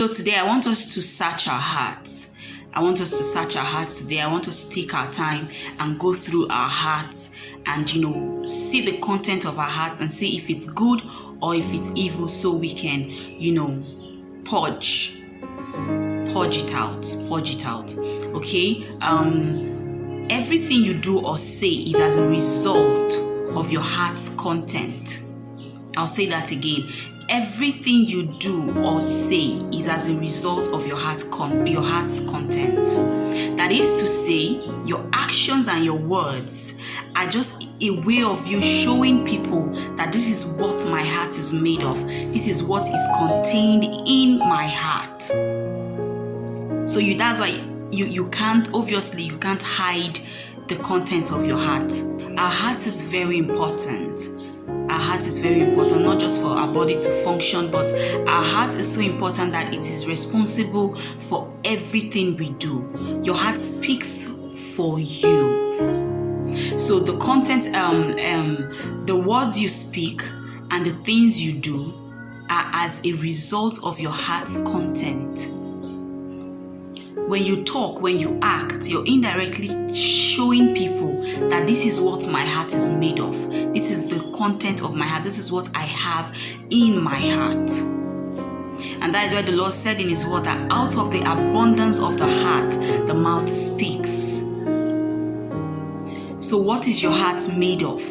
So today I want us to search our hearts. I want us to search our hearts today. I want us to take our time and go through our hearts and, see the content of our hearts and see if it's good or if it's evil, so we can, purge it out. Okay? Everything you do or say is as a result of your heart's content. I'll say that again. Everything you do or say is as a result of your heart's content. That is to say, your actions and your words are just a way of you showing people that this is what my heart is made of. This is what is contained in my heart. So that's why you can't hide the content of your heart. Our heart is very important. Our heart is very important, not just for our body to function, but our heart is so important that it is responsible for everything we do. Your heart speaks for you. So the content, the words you speak and the things you do are as a result of your heart's content. When you talk, when you act, you're indirectly showing people that this is what my heart is made of. This is the content of my heart. This is what I have in my heart. And that is why the Lord said in His word that out of the abundance of the heart, the mouth speaks. So what is your heart made of?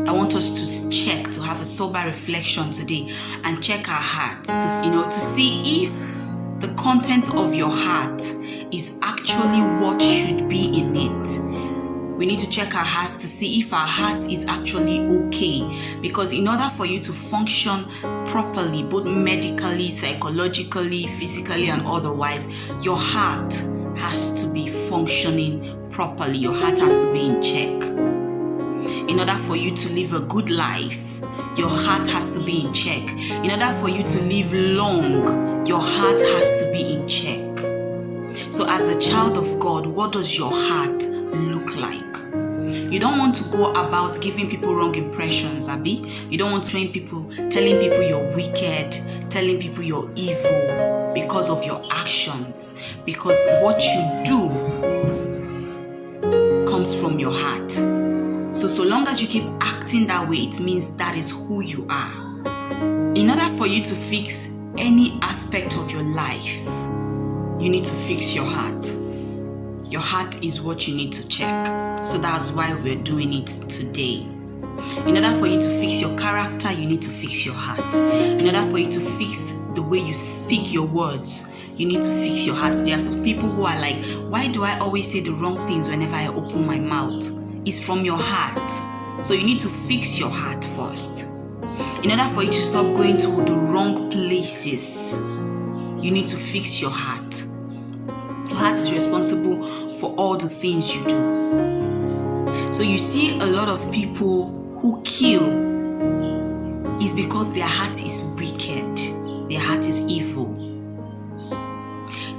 I want us to check, to have a sober reflection today and check our hearts, to see if the content of your heart is actually what should be in it. We need to check our hearts to see if our heart is actually okay. Because in order for you to function properly, both medically, psychologically, physically, and otherwise, your heart has to be functioning properly. Your heart has to be in check. In order for you to live a good life, your heart has to be in check. In order for you to live long, your heart has to be in check. So as a child of God, what does your heart look like? You don't want to go about giving people wrong impressions, Abi. You don't want telling people you're wicked, telling people you're evil because of your actions. Because what you do comes from your heart. So long as you keep acting that way, it means that is who you are. In order for you to fix any aspect of your life, you need to fix your heart. Your heart is what you need to check. So that's why we're doing it today. In order for you to fix your character, you need to fix your heart. In order for you to fix the way you speak your words, you need to fix your heart. There are some people who are like, why do I always say the wrong things whenever I open my mouth? It's from your heart. So you need to fix your heart first. In order for you to stop going to the wrong places, you need to fix your heart. Your heart is responsible for all the things you do. So you see a lot of people who kill is because their heart is wicked. Their heart is evil.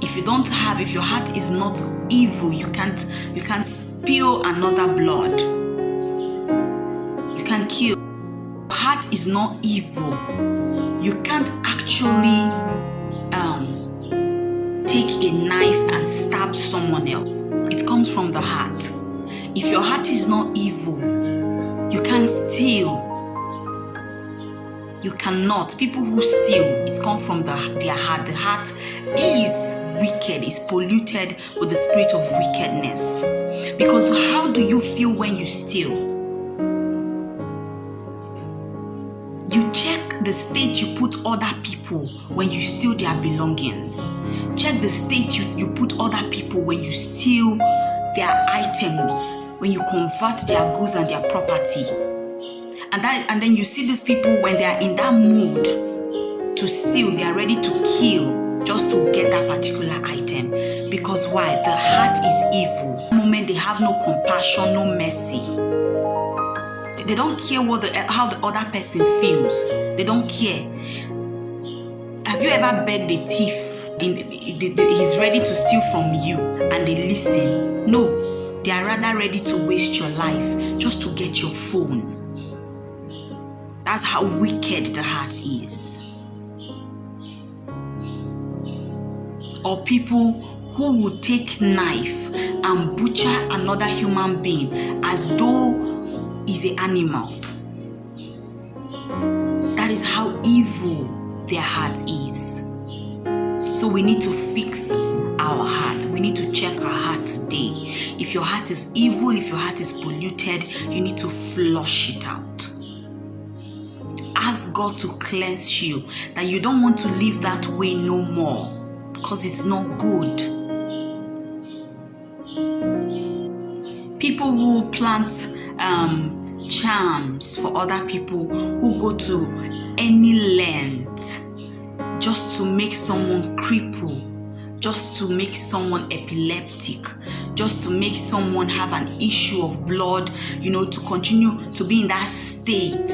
If your heart is not evil, you can't spill another blood. You can kill. Your heart is not evil. You can't actually take a knife and stab someone else. It comes from the heart. If your heart is not evil, you can't steal. You cannot. People who steal, it comes from their heart. The heart is wicked, is polluted with the spirit of wickedness. Because how do you feel when you steal? You check the state you put other people when you steal their belongings. Check the state you put other people when you steal their items, when you convert their goods and their property. And then you see these people when they are in that mood to steal, they are ready to kill just to get that particular item. Because why? The heart is evil. At the moment they have no compassion, no mercy. They don't care how the other person feels. They don't care. Have you ever begged a thief? He's ready to steal from you and they listen? No, they are rather ready to waste your life just to get your phone. That's how wicked the heart is. or people who would take knife and butcher another human being as though he's an animal. That is how evil their heart is. So we need to fix our heart. We need to check our heart today. If your heart is evil, if your heart is polluted, you need to flush it out. Ask God to cleanse you, that you don't want to live that way no more, because it's not good. People who plant charms for other people, who go to any length just to make someone cripple, just to make someone epileptic, just to make someone have an issue of blood, to continue to be in that state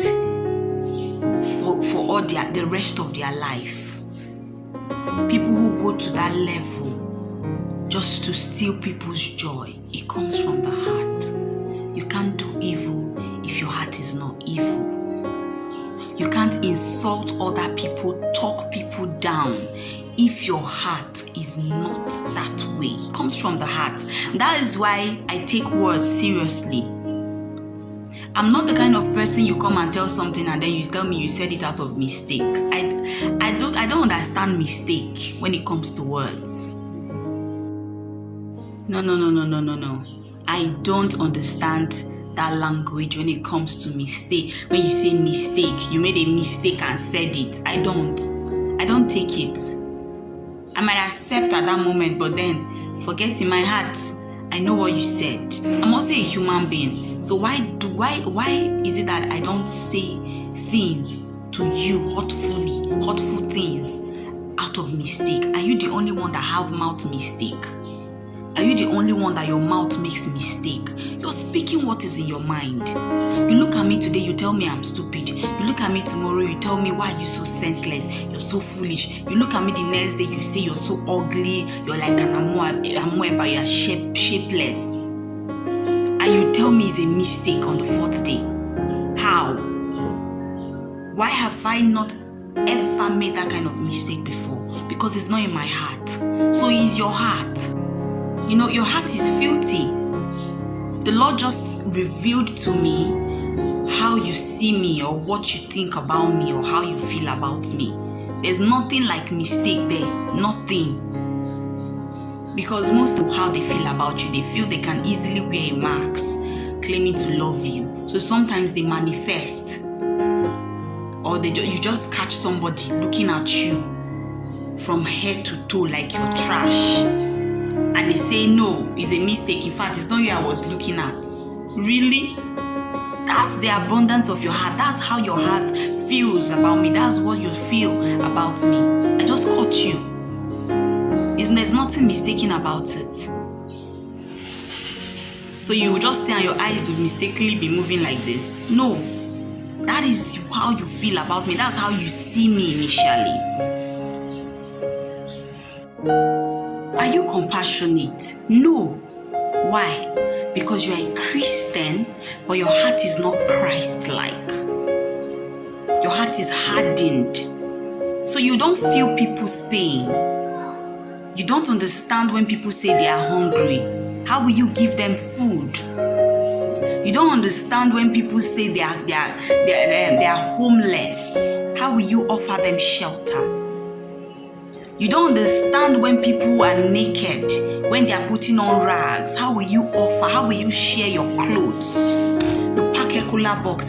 for all the rest of their life. People who go to that level just to steal people's joy, it comes from the heart. You can't do evil if your heart is not evil. You can't insult other people, talk people down if your heart is not that way. It comes from the heart. That is why I take words seriously. I'm not the kind of person you come and tell something and then you tell me you said it out of mistake. I don't understand mistake when it comes to words. No. I don't understand that language when it comes to mistake. When you say mistake, you made a mistake and said it. I don't take it. I might accept at that moment, but then forget in my heart, I know what you said. I'm also a human being. So why is it that I don't say things to you hurtful things out of mistake? Are you the only one that have mouth mistake? Are you the only one that your mouth makes mistake? You're speaking what is in your mind. You look at me today, you tell me I'm stupid. You look at me tomorrow, you tell me, why are you so senseless? You're so foolish. You look at me the next day, you say you're so ugly. You're like an amoeba, but you're shapeless. And you tell me it's a mistake on the fourth day. How? Why have I not ever made that kind of mistake before? Because it's not in my heart. So it's your heart. Your heart is filthy. The Lord just revealed to me how you see me, or what you think about me, or how you feel about me. There's nothing like mistake there. Nothing. Because most of how they feel about you, they feel they can easily wear a mask claiming to love you. So sometimes they manifest, or you just catch somebody looking at you from head to toe like you're trash. And they say, no, it's a mistake. In fact, it's not you I was looking at. Really? That's the abundance of your heart. That's how your heart feels about me. That's what you feel about me. I just caught you. There's nothing mistaken about it. So you will just stay and your eyes will mistakenly be moving like this. No. That is how you feel about me. That's how you see me initially. Are you compassionate? No. Why? Because you are a Christian, but your heart is not Christ-like. Your heart is hardened. So you don't feel people's pain. You don't understand when people say they are hungry. How will you give them food? You don't understand when people say they are homeless. How will you offer them shelter? You don't understand when people are naked, when they are putting on rags. How will you offer? How will you share your clothes? You pack a cooler box.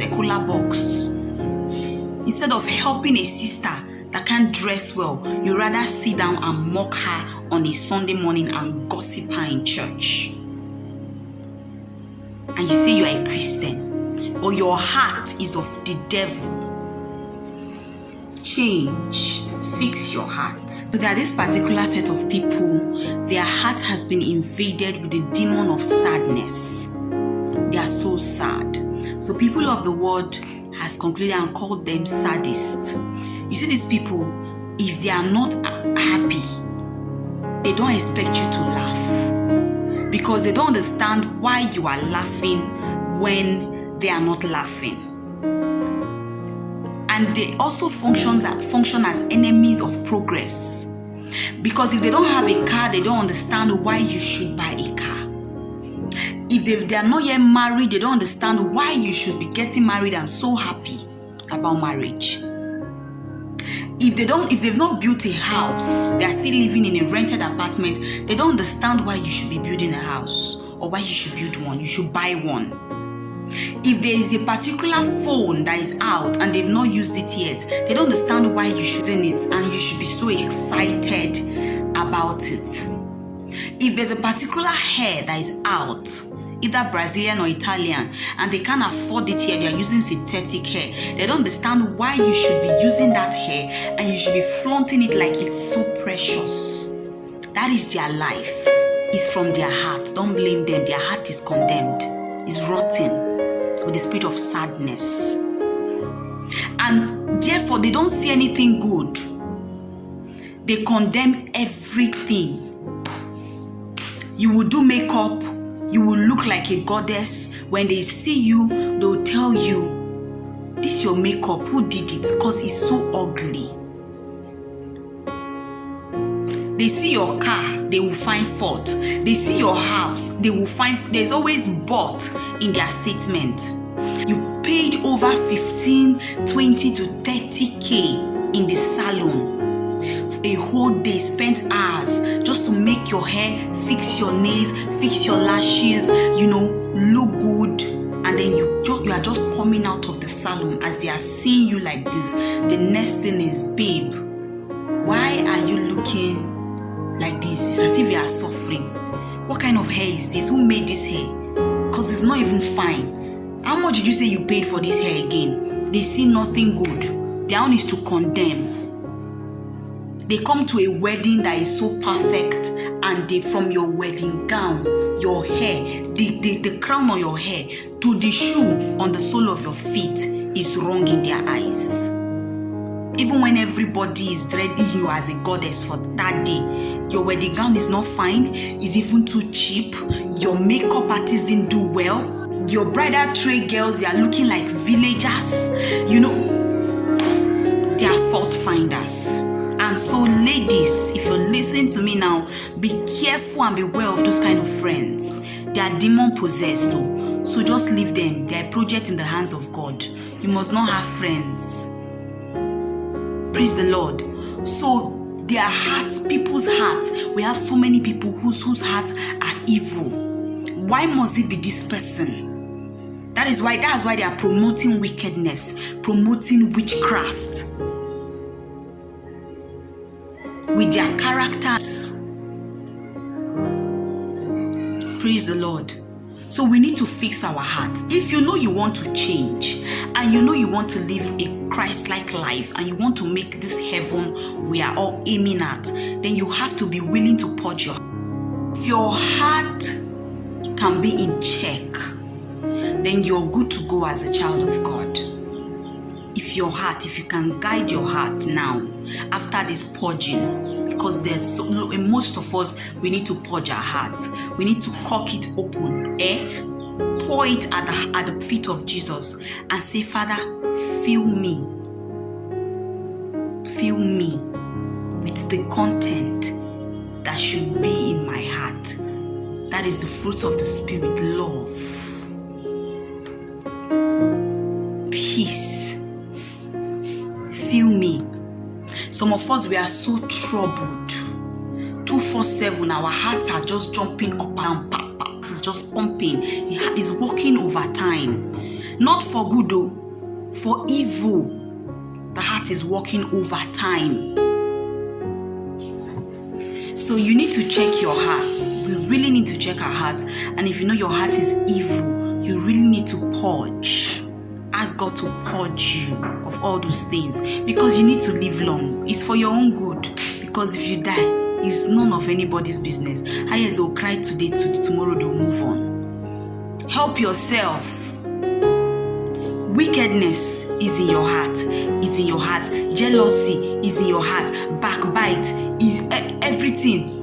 Instead of helping a sister that can't dress well, you rather sit down and mock her on a Sunday morning and gossip her in church. And you say you are a Christian, but your heart is of the devil. Change. Fix your heart. So there are this particular set of people, their heart has been invaded with the demon of sadness. They are so sad. So people of the world has concluded and called them sadists. You see, these people, if they are not happy, they don't expect you to laugh, because they don't understand why you are laughing when they are not laughing. And they also function as enemies of progress. Because if they don't have a car, they don't understand why you should buy a car. If they are not yet married, they don't understand why you should be getting married and so happy about marriage. If they've not built a house, they are still living in a rented apartment, they don't understand why you should be building a house or why you should build one. You should buy one. If there is a particular phone that is out and they've not used it yet, they don't understand why you should use it and you should be so excited about it. If there's a particular hair that is out, either Brazilian or Italian, and they can't afford it here, they are using synthetic hair, they don't understand why you should be using that hair and you should be flaunting it like it's so precious. That is their life. It's from their heart. Don't blame them. Their heart is condemned. It's rotten with the spirit of sadness. And therefore, they don't see anything good. They condemn everything. You will do makeup, you will look like a goddess. When they see you, they will tell you, this is your makeup, who did it? Because it's so ugly. They see your car, they will find fault. They see your house, they will find, there's always but in their statement. You paid over 15, 20 to 30K in the salon. A whole day, spent hours just to make your hair, fix your nails, fix your lashes, look good. And then you are just coming out of the salon as they are seeing you like this. The next thing is, babe, why are you looking like this? It's as if you are suffering. What kind of hair is this? Who made this hair? Because it's not even fine. How much did you say you paid for this hair again? They see nothing good. Their own is to condemn. They come to a wedding that is so perfect, and they, from your wedding gown, your hair, the crown on your hair, to the shoe on the sole of your feet is wrong in their eyes. Even when everybody is dreading you as a goddess for that day, your wedding gown is not fine, is even too cheap, your makeup artist didn't do well, your bridal tray girls, they are looking like villagers, they are fault finders. And so ladies, if you're listening to me now, be careful and beware of those kind of friends. They are demon possessed though. So just leave them. They are a project in the hands of God. You must not have friends. Praise the Lord. So their hearts, people's hearts, we have so many people whose hearts are evil. Why must it be this person? That's why they are promoting wickedness, promoting witchcraft with their characters. Praise the Lord. So we need to fix our heart. If you know you want to change and you know you want to live a Christ-like life and you want to make this heaven we are all aiming at, then you have to be willing to purge your heart. If your heart can be in check, then you're good to go as a child of God. If you can guide your heart now after this purging, because most of us, we need to purge our hearts. We need to cork it open, pour it at the feet of Jesus and say, Father, fill me with the content that should be in my heart. That is the fruits of the Spirit: love, peace. Fill me. Some of us, we are so troubled. 24/7, our hearts are just jumping up and down. It's just pumping. It's working overtime. Not for good though, for evil. The heart is working overtime. So you need to check your heart. We really need to check our heart. And if you know your heart is evil, you really need to purge. Ask God to purge you of all those things, because you need to live long. It's for your own good. Because if you die, it's none of anybody's business. Highest they'll cry today, tomorrow they'll move on. Help yourself. Wickedness is in your heart. Jealousy is in your heart. Backbite is everything.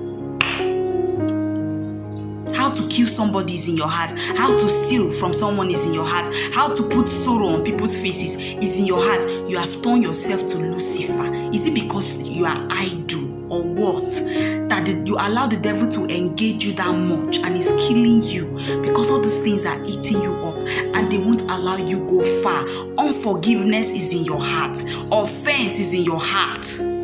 How to kill somebody is in your heart. How to steal from someone is in your heart. How to put sorrow on people's faces is in your heart. You have turned yourself to Lucifer. Is it because you are idle? or what, that you allow the devil to engage you that much and is killing you, because all these things are eating you up and they won't allow you go far. Unforgiveness is in your heart. Offense is in your heart.